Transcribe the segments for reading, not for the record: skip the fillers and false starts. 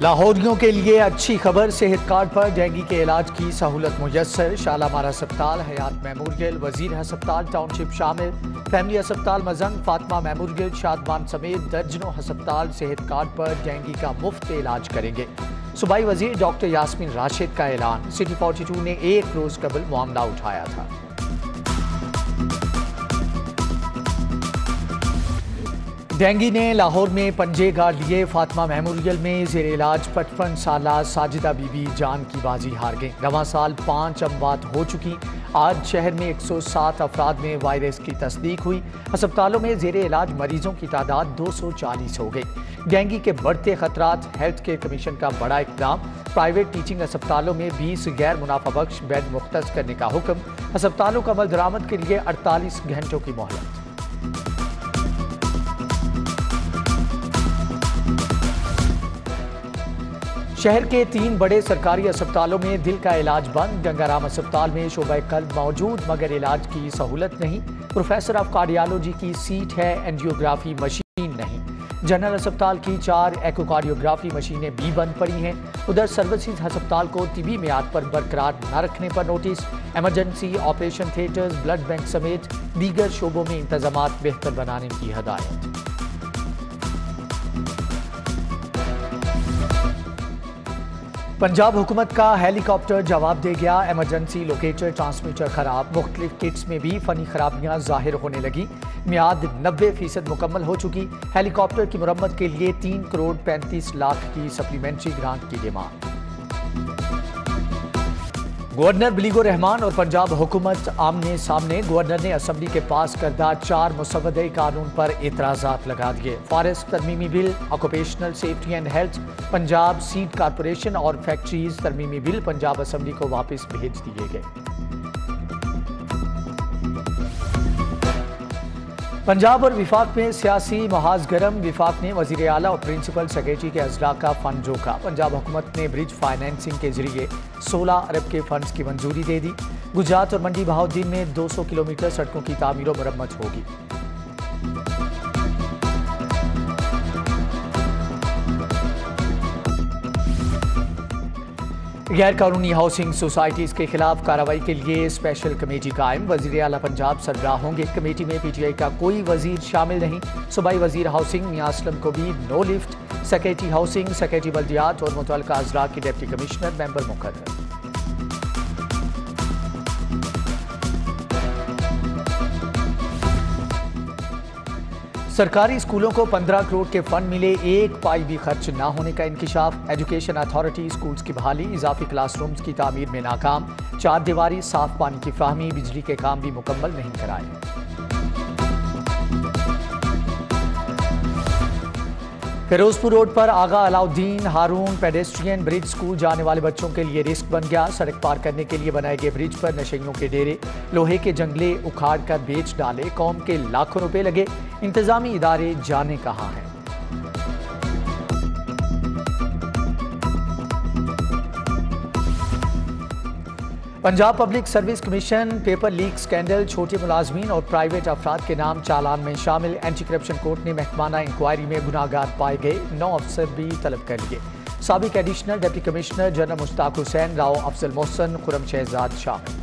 لاہوریوں کے لیے اچھی خبر، صحت کارڈ پر ڈینگی کے علاج کی سہولت میسر۔ شالامار ہسپتال، حیات میموریل، وزیر ہسپتال ٹاؤن شپ شامل، فیملی ہسپتال مزنگ، فاطمہ میموریل، شادمان سمیت درجنوں ہسپتال صحت کارڈ پر ڈینگی کا مفت علاج کریں گے۔ صوبائی وزیر ڈاکٹر یاسمین راشد کا اعلان۔ سٹی 42 نے ایک روز قبل معاملہ اٹھایا تھا۔ ڈینگی نے لاہور میں پنجے گاڑ لیے۔ فاطمہ میموریل میں زیر علاج 55 سالہ ساجدہ بی بی جان کی بازی ہار گئیں۔ رواں سال 5 اموات ہو چکی۔ آج شہر میں 107 افراد میں وائرس کی تصدیق ہوئی۔ ہسپتالوں میں زیر علاج مریضوں کی تعداد 240 ہو گئی۔ ڈینگی کے بڑھتے خطرات، ہیلتھ کیئر کمیشن کا بڑا اقدام۔ پرائیویٹ ٹیچنگ ہسپتالوں میں 20 غیر منافع بخش بیڈ مختص کرنے کا حکم۔ ہسپتالوں کو عمل درآمد کے لیے 48 گھنٹوں کی مہلت۔ شہر کے 3 بڑے سرکاری ہسپتالوں میں دل کا علاج بند۔ گنگارام ہسپتال میں شعبہ قلب موجود مگر علاج کی سہولت نہیں۔ پروفیسر آف کارڈیالوجی کی سیٹ ہے، اینجیوگرافی مشین نہیں۔ جنرل ہسپتال کی 4 ایکوکارڈیوگرافی مشینیں بھی بند پڑی ہیں۔ ادھر سروسز ہسپتال کو طبی معیار پر برقرار نہ رکھنے پر notice. Emergency, operation theatres, blood bank سمیت دیگر شعبوں میں انتظامات بہتر بنانے کی ہدایت۔ پنجاب حکومت کا ہیلی کاپٹر جواب دے گیا۔ ایمرجنسی لوکیٹر ٹرانسمیٹر خراب۔ مختلف کٹس میں بھی فنی خرابیاں ظاہر ہونے لگی۔ میعاد 90% مکمل ہو چکی۔ ہیلی کاپٹر کی مرمت کے لیے 3 کروڑ 35 لاکھ کی سپلیمنٹری گرانٹ کی ڈیمانڈ۔ گورنر بلیغ الرحمان اور پنجاب حکومت آمنے سامنے۔ گورنر نے اسمبلی کے پاس کردہ 4 مسودہ قانون پر اعتراضات لگا دیے۔ فارسٹ ترمیمی bill, occupational safety and health, Punjab seed corporation اور فیکٹریز ترمیمی بل پنجاب اسمبلی کو واپس بھیج دیے گئے۔ پنجاب اور وفاق میں سیاسی محاذ گرم۔ وفاق نے وزیر اعلیٰ اور پرنسپل سیکریٹری کے اجراء کا فنڈ روکا۔ پنجاب حکومت نے برج فائنینسنگ کے ذریعے 16 ارب کے فنڈز کی منظوری دے دی۔ گجرات اور منڈی بہاؤالدین میں 200 کلومیٹر سڑکوں کی تعمیر و مرمت ہوگی۔ غیر قانونی ہاؤسنگ سوسائٹیز کے خلاف کارروائی کے لیے اسپیشل کمیٹی قائم۔ وزیر اعلیٰ پنجاب سربراہ ہوں گے۔ کمیٹی میں پی ٹی آئی کا کوئی وزیر شامل نہیں۔ صوبائی وزیر ہاؤسنگ میاں اسلم کو بھی نو لفٹ۔ سیکریٹری ہاؤسنگ، سیکریٹری بلدیات اور متعلقہ اضلاع کی ڈپٹی کمشنر ممبر مقرر۔ سرکاری اسکولوں کو 15 کروڑ کے فنڈ ملے، 1 پائی بھی خرچ نہ ہونے کا انکشاف۔ ایجوکیشن اتھارٹی اسکولز کی بحالی، اضافی کلاس رومز کی تعمیر میں ناکام۔ 4 دیواری، صاف پانی کی فراہمی، بجلی کے کام بھی مکمل نہیں کرائے۔ فیروزپور روڈ پر آغا علاؤالدین ہارون پیڈسٹرین برج اسکول جانے والے بچوں کے لیے رسک بن گیا۔ سڑک پار کرنے کے لیے بنائے گئے برج پر نشیوں کے ڈیرے، لوہے کے جنگلے اکھاڑ کر بیچ ڈالے۔ قوم کے لاکھوں روپے لگے، انتظامی ادارے جانے کہاں ہیں۔ Punjab public service commission paper leak scandal, چھوٹے ملازمین اور پرائیویٹ افراد کے نام چالان میں شامل۔ اینٹی کرپشن کورٹ نے محکمانہ انکوائری میں گناہگار پائے گئے 9 افسر بھی طلب کر لیے۔ سابق ایڈیشنل ڈپٹی کمشنر جنرل مشتاق حسین، راؤ افضل محسن، خرم شہزاد شامل۔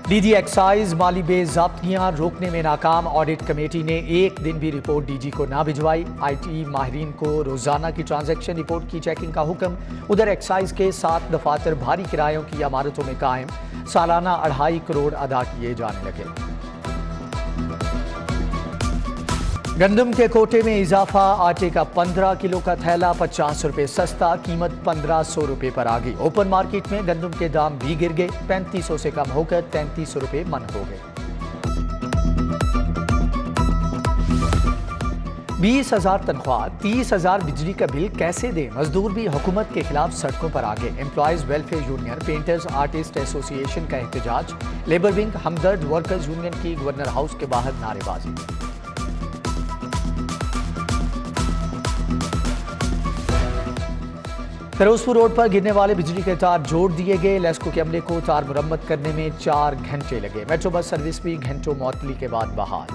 ڈی ڈی ایکسائز مالی بے ضابطگیاں روکنے میں ناکام۔ آڈٹ کمیٹی نے ایک دن بھی رپورٹ ڈی جی کو نہ بھجوائی۔ آئی ٹی ماہرین کو روزانہ کی ٹرانزیکشن رپورٹ کی چیکنگ کا حکم۔ ادھر ایکسائز کے 7 دفاتر بھاری کرایوں کی عمارتوں میں قائم، سالانہ 2.5 کروڑ ادا کیے جانے لگے۔ گندم کے کوٹے میں اضافہ، آٹے کا 15 کلو کا تھیلا 50 روپے سستا، قیمت 1500 روپے پر آ گئی۔ اوپن مارکیٹ میں گندم کے دام بھی گر گئے، 3500 سے کم ہو کر 3300 روپے من ہو گئے۔ 20,000 تنخواہ، 30,000 بجلی کا بل کیسے دیں؟ مزدور بھی حکومت کے خلاف سڑکوں پر آگے۔ Employees welfare union, painters artist ایسوسی ایشن کا احتجاج۔ لیبر ونگ، ہمدرد ورکرز یونین کی گورنر ہاؤس کے باہر نعرے بازی۔ فیروزپور روڈ پر گرنے والے بجلی کے تار جوڑ دیے گئے۔ لیسکو کے عملے کو تار مرمت کرنے میں 4 گھنٹے لگے۔ میٹرو بس سروس بھی گھنٹوں معطلی کے بعد بحال۔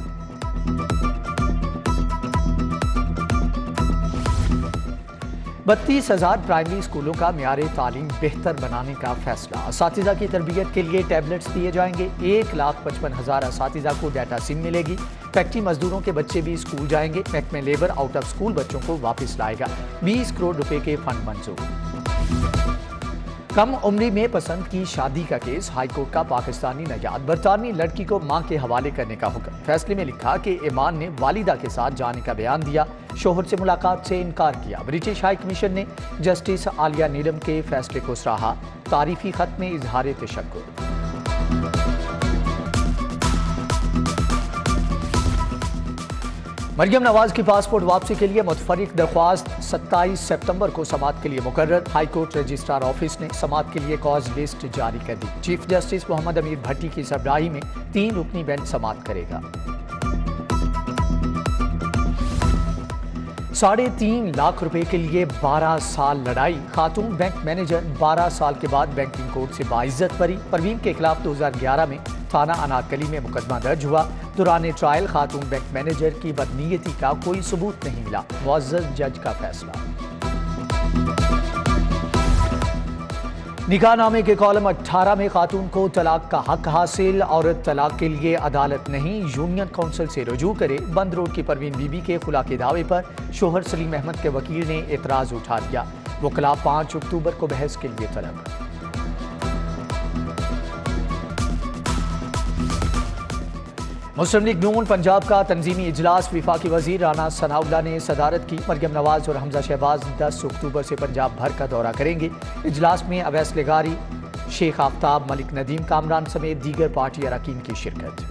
32,000 پرائمری اسکولوں کا معیار تعلیم بہتر بنانے کا فیصلہ۔ اساتذہ کی تربیت کے لیے ٹیبلٹس دیے جائیں گے۔ 1,55,000 اساتذہ کو ڈیٹا سم ملے گی۔ فیکٹری مزدوروں کے بچے بھی اسکول جائیں گے۔ محکمہ لیبر آؤٹ آف اسکول بچوں کو واپس لائے گا۔ 20 کروڑ روپے کے فنڈ منظور۔ کم عمری میں پسند کی شادی کا کیس، ہائی کورٹ کا پاکستانی نژاد برطانوی لڑکی کو ماں کے حوالے کرنے کا حکم۔ فیصلے میں لکھا کہ ایمان نے والدہ کے ساتھ جانے کا بیان دیا، شوہر سے ملاقات سے انکار کیا۔ برٹش ہائی کمیشن نے جسٹس عالیہ نیلم کے فیصلے کو سراہا، تعریفی خط میں اظہار تشکر۔ مریم نواز کی پاسپورٹ واپسی کے لیے متفرق درخواست 27 ستمبر کو سماعت کے لیے مقرر۔ ہائی کورٹ رجسٹرار آفس نے سماعت کے لیے کاز لسٹ جاری کر دی۔ چیف جسٹس محمد امیر بھٹی کی سربراہی میں 3 رکنی بینچ سماعت کرے گا۔ 3.5 لاکھ روپے کے لیے 12 سال لڑائی، خاتون بینک مینیجر 12 سال کے بعد بینکنگ کوڈ سے باعزت بری۔ پروین کے خلاف 2011 میں تھانہ انارکلی میں مقدمہ درج ہوا۔ دوران ٹرائل خاتون بینک مینیجر کی بدنیتی کا کوئی ثبوت نہیں ملا، معزز جج کا فیصلہ۔ نکاح نامے کے کالم 18 میں خاتون کو طلاق کا حق حاصل، عورت طلاق کے لیے عدالت نہیں یونین کونسل سے رجوع کرے۔ بند روڈ کی پروین بی بی کے خلا کے دعوے پر شوہر سلیم احمد کے وکیل نے اعتراض اٹھا دیا۔ وکلاء 5 اکتوبر کو بحث کے لیے طلب۔ مسلم لیگ نون پنجاب کا تنظیمی اجلاس، وفاقی وزیر رانا ثناءاللہ نے صدارت کی۔ مریم نواز اور حمزہ شہباز 10 اکتوبر سے پنجاب بھر کا دورہ کریں گے۔ اجلاس میں اویس لغاری، شیخ آفتاب، ملک ندیم کامران سمیت دیگر پارٹی اراکین کی شرکت۔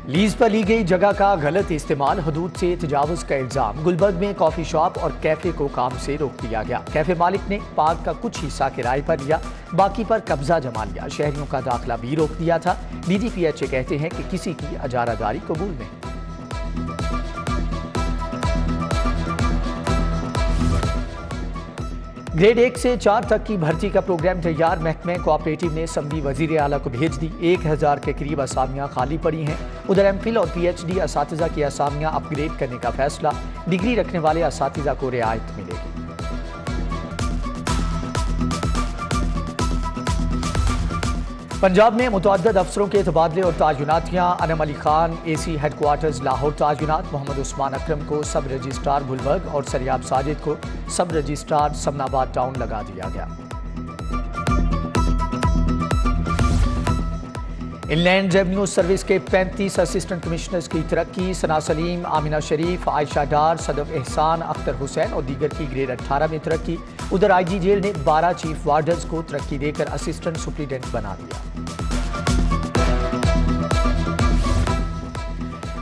لیز پر لی گئی جگہ کا غلط استعمال، حدود سے تجاوز کا الزام۔ گلبرگ میں کافی شاپ اور کیفے کو کام سے روک دیا گیا۔ کیفے مالک نے پارک کا کچھ حصہ کرائے پر لیا، باقی پر قبضہ جما لیا۔ شہریوں کا داخلہ بھی روک دیا تھا۔ D D P H A کہتے ہیں کہ کسی کی اجارہ داری قبول نہیں۔ گریڈ 1 سے 4 تک کی بھرتی کا پروگرام تیار، محکمہ کوآپریٹو نے اسمبلی وزیر اعلیٰ کو بھیج دی۔ 1000 کے قریب اسامیاں خالی پڑی ہیں۔ ادھر ایم فل اور پی ایچ ڈی اساتذہ کی اسامیاں اپ گریڈ کرنے کا فیصلہ، ڈگری رکھنے والے اساتذہ کو رعایت ملے گی۔ پنجاب میں متعدد افسروں کے تبادلے اور تعیناتیاں۔ انم علی خان اے سی ہیڈ کوارٹرز لاہور تعینات، محمد عثمان اکرم کو سب رجسٹرار گلبرگ اور سریاب ساجد کو سب رجسٹرار سمن آباد ٹاؤن لگا دیا گیا۔ ان لینڈ ریونیو سروس کے 35 اسسٹنٹ کمشنرز کی ترقی، ثنا سلیم، آمنہ شریف، عائشہ ڈار، صدف احسان، اختر حسین اور دیگر کی گریڈ 18 میں ترقی۔ ادھر آئی جی جیل نے 12 چیف وارڈرز کو ترقی دے کر اسسٹنٹ سپرنٹینڈنٹ بنا دیا۔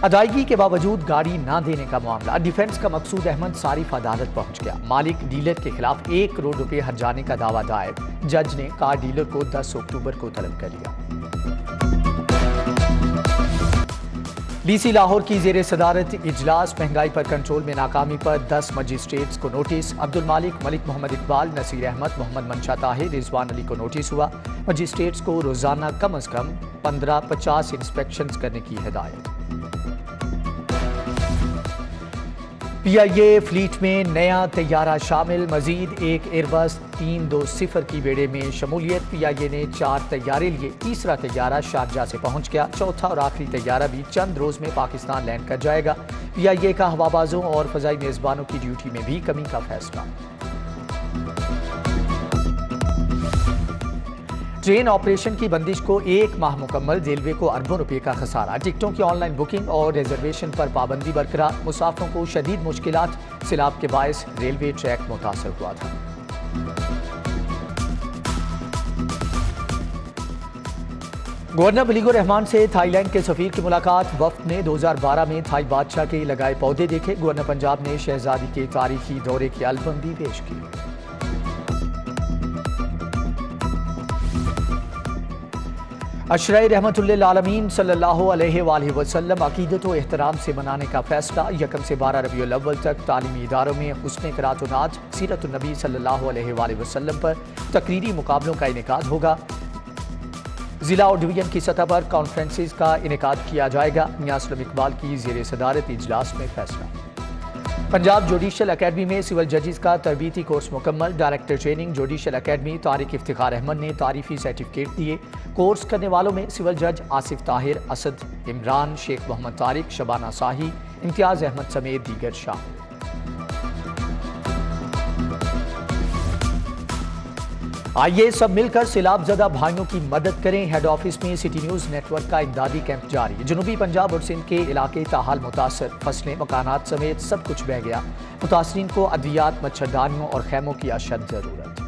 ادائیگی کے باوجود گاڑی نہ دینے کا معاملہ، ڈیفنس کا مقصود احمد صارف عدالت پہنچ گیا۔ مالک ڈیلر کے خلاف 1 کروڑ روپے ہرجانے کا دعویٰ دائر، جج نے کار ڈیلر کو 10 اکتوبر کو طلب کر لیا۔ ڈی سی لاہور کی زیر صدارت اجلاس، مہنگائی پر کنٹرول میں ناکامی پر 10 مجسٹریٹس کو نوٹس۔ عبد المالک، ملک محمد اقبال، نصیر احمد، محمد منشا طاہر، رضوان علی کو نوٹس ہوا۔ مجسٹریٹس کو روزانہ کم از کم 15-50 انسپیکشنز کرنے کی ہدایت۔ پی آئی اے فلیٹ میں نیا طیارہ شامل، مزید ایک ایئر بس 320 کی بیڑے میں شمولیت۔ پی آئی اے نے 4 طیارے لیے، تیسرا طیارہ شارجہ سے پہنچ گیا۔ چوتھا اور آخری طیارہ بھی چند روز میں پاکستان لینڈ کر جائے گا۔ پی آئی اے کا ہوابازوں اور فضائی میزبانوں کی ڈیوٹی میں بھی کمی کا فیصلہ۔ ٹرین آپریشن کی بندش کو 1 ماہ مکمل، ریلوے کو اربوں روپے کا خسارہ۔ ٹکٹوں کی آن لائن بکنگ اور ریزرویشن پر پابندی برقرار، مسافروں کو شدید مشکلات۔ سیلاب کے باعث ریلوے ٹریک متاثر ہوا تھا۔ گورنر ملیک الرحمان سے تھائی لینڈ کے سفیر کی ملاقات، وفد نے 2012 میں تھائی بادشاہ کے لگائے پودے دیکھے۔ گورنر پنجاب نے شہزادی کے تاریخی دورے کی البم بھی پیش کی۔ عشرہ رحمت للعالمین صلی اللہ علیہ وآلہ وسلم عقیدت و احترام سے منانے کا فیصلہ۔ 1 سے 12 ربیع الاول تک تعلیمی اداروں میں حسن قرات و نعت، سیرت النبی صلی اللہ علیہ وآلہ وسلم پر تقریری مقابلوں کا انعقاد ہوگا۔ ضلع اور ڈویژن کی سطح پر کانفرنسز کا انعقاد کیا جائے گا، میاں اسلم اقبال کی زیر صدارت اجلاس میں فیصلہ۔ پنجاب جوڈیشل اکیڈمی میں سول ججز کا تربیتی کورس مکمل، director training judicial academy Tariq Iftikhar Ahmad نے تعریفی سرٹیفکیٹ دیے۔ کورس کرنے والوں میں سول جج آصف طاہر، اسد عمران، شیخ محمد طارق، شبانہ ساہی، امتیاز احمد سمیت دیگر شامل۔ آئیے سب مل کر سیلاب زدہ بھائیوں کی مدد کریں، ہیڈ آفس میں سٹی نیوز نیٹ ورک کا امدادی کیمپ جاری۔ جنوبی پنجاب اور سندھ کے علاقے تاحال متاثر، فصلیں، مکانات سمیت سب کچھ بہہ گیا۔ متاثرین کو ادویات، مچھردانیوں اور خیموں کی اشد ضرورت۔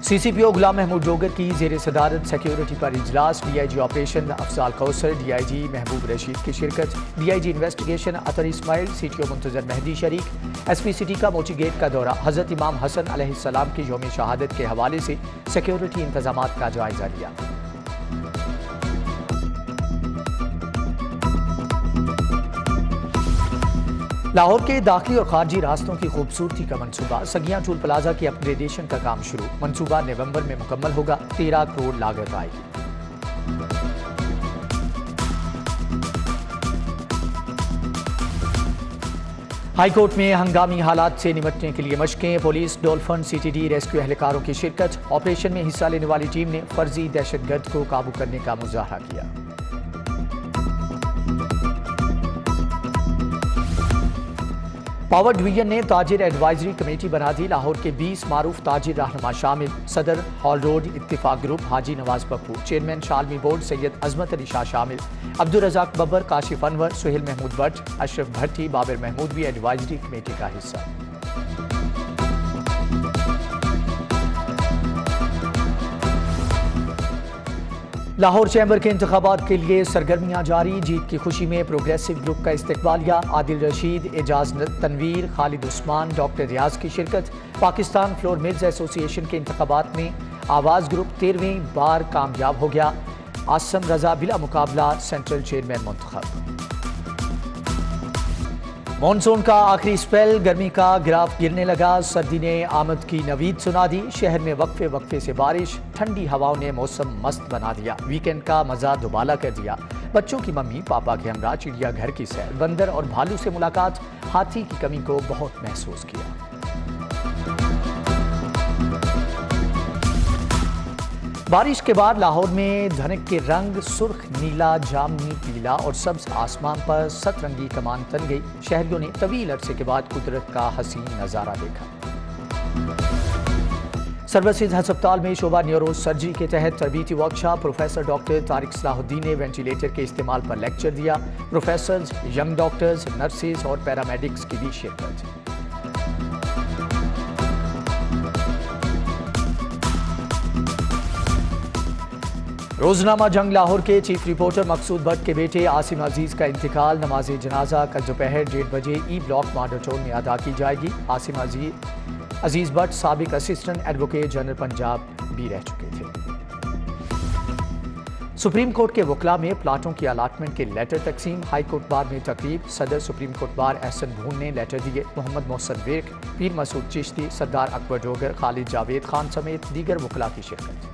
سی سی پی او غلام محمود جوگر کی زیر صدارت سیکیورٹی پر اجلاس، D I G operation Afzal Kausar, D I G Mehboob Rasheed کی شرکت، D I G investigation Athar Ismail, C T O Muntazir Mehdi شریک، ایس پی سٹی کا موچی گیٹ کا دورہ، حضرت امام حسن علیہ السلام کی یوم شہادت کے حوالے سے سیکیورٹی انتظامات کا جائزہ لیا۔ لاہور کے داخلی اور خارجی راستوں کی خوبصورتی کا منصوبہ، سگیاں ٹول پلازا کی اپ گریڈیشن کا کام شروع، منصوبہ نومبر میں مکمل ہوگا، 13 کروڑ لاگت آئے گی۔ ہائی کورٹ میں ہنگامی حالات سے نمٹنے کے لیے مشقیں، police, dolphin, C T D, rescue اہلکاروں کی شرکت، آپریشن میں حصہ لینے والی ٹیم نے فرضی دہشت گرد کو قابو کرنے کا مظاہرہ کیا۔ پاور ڈویژن نے تاجر ایڈوائزری کمیٹی بنا دی، لاہور کے 20 معروف تاجر رہنما شامل، صدر ہال روڈ اتفاق گروپ حاجی نواز پپو، چیئرمین شالمی بورڈ سید عظمت علی شاہ شامل، عبدالرزاق ببر، کاشف انور، سہیل محمود بٹ، اشرف بھٹی، بابر محمود بھی ایڈوائزری کمیٹی کا حصہ۔ لاہور چیمبر کے انتخابات کے لیے سرگرمیاں جاری، جیت کی خوشی میں پروگریسو گروپ کا استقبالیہ، عادل رشید، اعجاز تنویر، خالد عثمان، ڈاکٹر ریاض کی شرکت۔ پاکستان فلور ملز ایسوسی ایشن کے انتخابات میں آواز گروپ 13ویں بار کامیاب ہو گیا، عاصم رضا بلا مقابلہ سینٹرل چیئرمین منتخب۔ مانسون کا آخری سپیل، گرمی کا گراف گرنے لگا، سردی نے آمد کی نوید سنا دی، شہر میں وقفے وقفے سے بارش، ٹھنڈی ہواؤں نے موسم مست بنا دیا، ویکینڈ کا مزہ دوبالا کر دیا، بچوں کی ممی پاپا کے ہمراہ چڑیا گھر کی سیر، بندر اور بھالو سے ملاقات، ہاتھی کی کمی کو بہت محسوس کیا۔ بارش کے بعد لاہور میں دھنک کے رنگ، سرخ، نیلا، جامنی، پیلا اور سبز آسمان پر ست رنگی کمان تن گئی، شہریوں نے طویل عرصے کے بعد قدرت کا حسین نظارہ دیکھا۔ سربسز ہسپتال میں شعبہ نیورو سرجری کے تحت تربیتی ورکشاپ، پروفیسر ڈاکٹر طارق صلاح الدین نے وینٹیلیٹر کے استعمال پر لیکچر دیا، پروفیسرز، ینگ ڈاکٹرز، نرسز اور پیرامیڈکس کی بھی شرکت۔ روزنامہ جنگ لاہور کے چیف رپورٹر مقصود بٹ کے بیٹے عاصم عزیز کا انتقال، نماز جنازہ کل دوپہر 1:30 بجے ای بلاک ماڈل ٹاؤن میں ادا کی جائے گی۔ عاصم عزیز بٹ سابق اسسٹنٹ ایڈوکیٹ جنرل پنجاب بھی رہ چکے تھے۔ سپریم کورٹ کے وکلاء میں پلاٹوں کی الاٹمنٹ کے لیٹر تقسیم، ہائی کورٹ بار میں تقریب، صدر سپریم کورٹ بار احسن بھون نے لیٹر دیے، محمد محسن ویرک، پیر مسعود چشتی، سردار اکبر ڈوگر، خالد جاوید خان سمیت دیگر وکلاء کی شرکت۔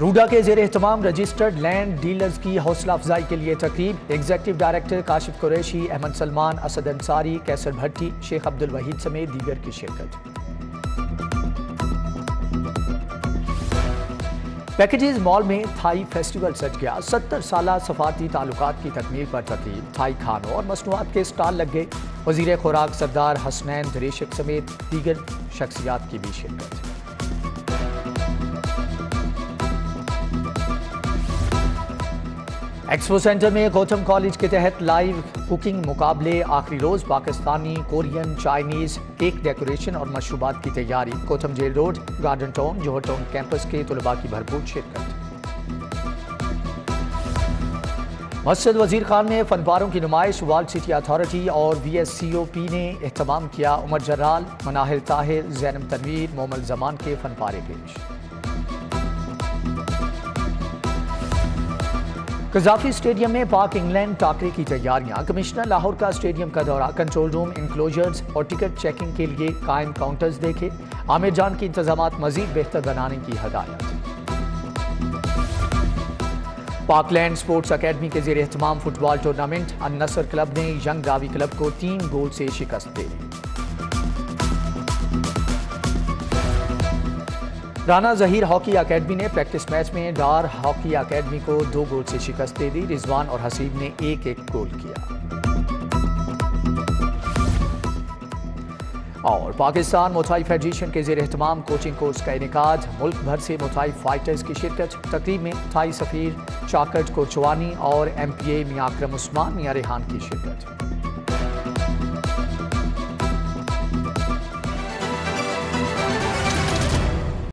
روڈا کے زیر اہتمام رجسٹرڈ لینڈ ڈیلرز کی حوصلہ افزائی کے لیے تقریب، ایگزیکٹو ڈائریکٹر کاشف قریشی، احمد سلمان، اسد انصاری، کیسر بھٹی، شیخ عبد الوحید سمیت دیگر کی شرکت۔ پیکیجز مال میں تھائی فیسٹیول سج گیا، 70 سالہ سفارتی تعلقات کی تکمیل پر تقریب، تھائی کھانوں اور مصنوعات کے اسٹال لگ گئے، وزیر خوراک سردار حسنین دریشک سمیت دیگر شخصیات کی بھی شرکت۔ ایکسپو سینٹر میں گوتم کالج کے تحت لائیو کوکنگ مقابلے، آخری روز Pakistani, Korean, Chinese cake decoration اور مشروبات کی تیاری، گوتم jail road, garden town, Johar town campus کے طلباء کی بھرپور شرکت۔ مسجد وزیر خان میں فن پاروں کی نمائش، والڈ سٹی اتھارٹی اور وی ایس سی او پی نے اہتمام کیا، عمر جرال، مناہل طاہر، زینب تنویر، مومل زمان کے فن پارے پیش۔ قذافی اسٹیڈیم میں پاک انگلینڈ ٹاکرے کی تیاریاں، کمشنر لاہور کا اسٹیڈیم کا دورہ، کنٹرول روم، انکلوژرز اور ٹکٹ چیکنگ کے لیے قائم کاؤنٹرز دیکھے، عامر جان کی انتظامات مزید بہتر بنانے کی ہدایت۔ پاک لینڈ سپورٹس اکیڈمی کے زیر اہتمام فٹ بال ٹورنامنٹ، النصر کلب نے ینگ راوی کلب کو 3 گول سے شکست دے دی۔ رانا ظہیر ہاکی اکیڈمی نے پریکٹس میچ میں ڈار ہاکی اکیڈمی کو 2 گول سے شکست دے دی، رضوان اور حسیب نے 1-1 گول کیا۔ اور پاکستان موتھائی فیڈریشن کے زیر اہتمام کوچنگ کورس کا انعقاد، ملک بھر سے موتھائی فائٹرز کی شرکت، تقریب میں تھائی سفیر چاکٹ کوچوانی اور ایم پی اے میاں اکرم عثمان میاں ریحان کی شرکت۔